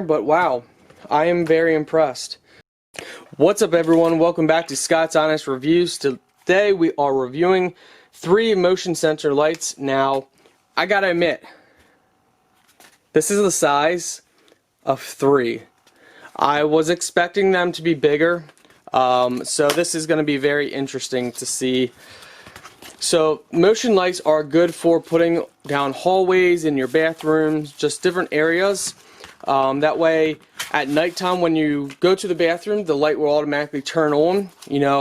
But wow, I am very impressed. What's up everyone, welcome back to Scott's Honest Reviews. Today we are reviewing 3 motion sensor lights. Now, I gotta admit, this is the size of 3. I was expecting them to be bigger, so this is going to be very interesting to see. So motion lights are good for putting down hallways, in your bathrooms, just different areas. That way at nighttime when you go to the bathroom, the light will automatically turn on.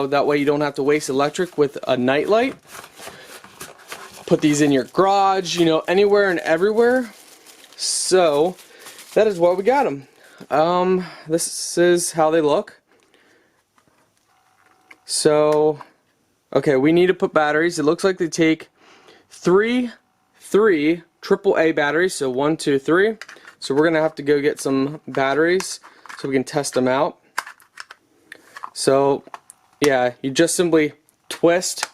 That way you don't have to waste electric with a night light. Put these in your garage, anywhere and everywhere. So that is why we got them. This is how they look. So, okay, we need to put batteries. It looks like they take three AAA batteries, so 1, 2, 3. So we're gonna have to go get some batteries so we can test them out. So, yeah, you just simply twist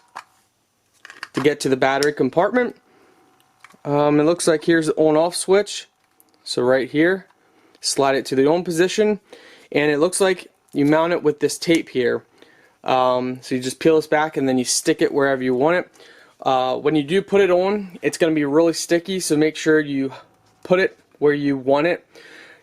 to get to the battery compartment. It looks like here's the on-off switch. So right here, slide it to the on position, and it looks like you mount it with this tape here. So you just peel this back and then you stick it wherever you want it. When you do put it on, it's going to be really sticky, so make sure you put it where you want it.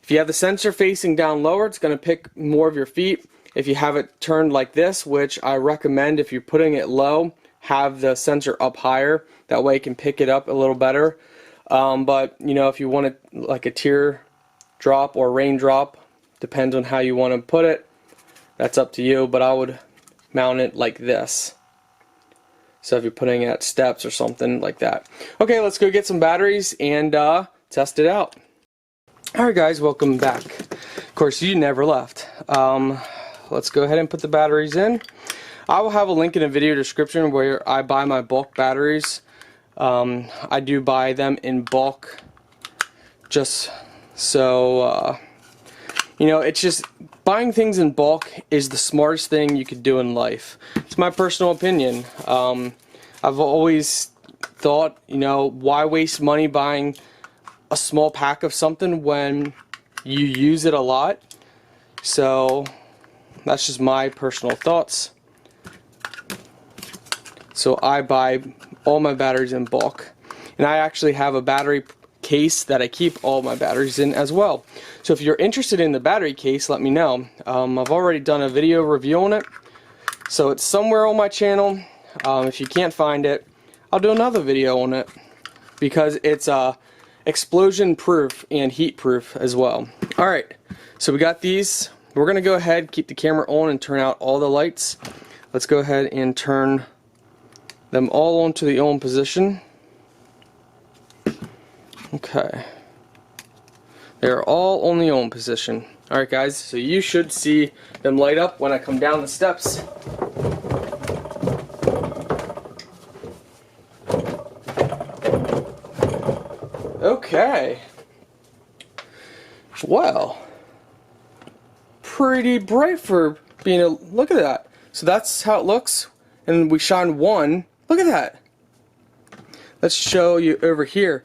If you have the sensor facing down lower, it's going to pick more of your feet. If you have it turned like this, which I recommend if you're putting it low, have the sensor up higher. That way it can pick it up a little better. But if you want it like a tear drop or raindrop, depends on how you want to put it, that's up to you, but I would mount it like this. So if you're putting it at steps or something like that. Okay, let's go get some batteries and test it out. Alright guys, welcome back. Of course, you never left. Let's go ahead and put the batteries in. I will have a link in the video description where I buy my bulk batteries. I do buy them in bulk just so it's just buying things in bulk is the smartest thing you could do in life. It's my personal opinion. I've always thought, why waste money buying a small pack of something when you use it a lot? So that's just my personal thoughts. So I buy all my batteries in bulk, and I actually have a battery case that I keep all my batteries in as well. So if you're interested in the battery case, let me know. I've already done a video review on it, so it's somewhere on my channel. If you can't find it, I'll do another video on it because it's explosion proof and heat proof as well. Alright, so we got these. We're gonna go ahead, keep the camera on and turn out all the lights. Let's go ahead and turn them all onto the on position. Okay, they're all on the on position. Alright guys, so you should see them light up when I come down the steps. Okay, well, pretty bright for being a, look at that. So that's how it looks, and we shine one. Look at that. Let's show you over here.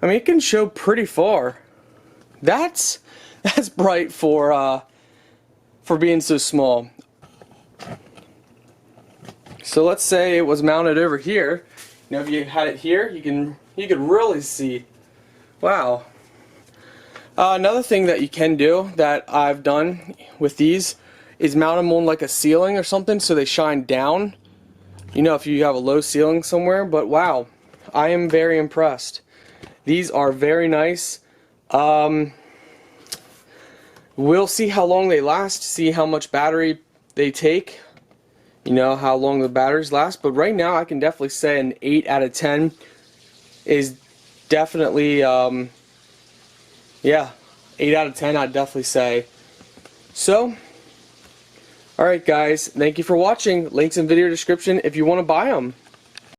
I mean, it can show pretty far. That's bright for being so small. So let's say it was mounted over here. If you had it here, you could really see. Wow. Another thing that you can do that I've done with these is mount them on like a ceiling or something so they shine down. If you have a low ceiling somewhere. But wow, I am very impressed. These are very nice. We'll see how long they last, see how much battery they take, how long the batteries last. But right now I can definitely say an 8 out of 10 is definitely, yeah, 8 out of 10 I'd definitely say. So, alright guys, thank you for watching. Links in video description if you want to buy them.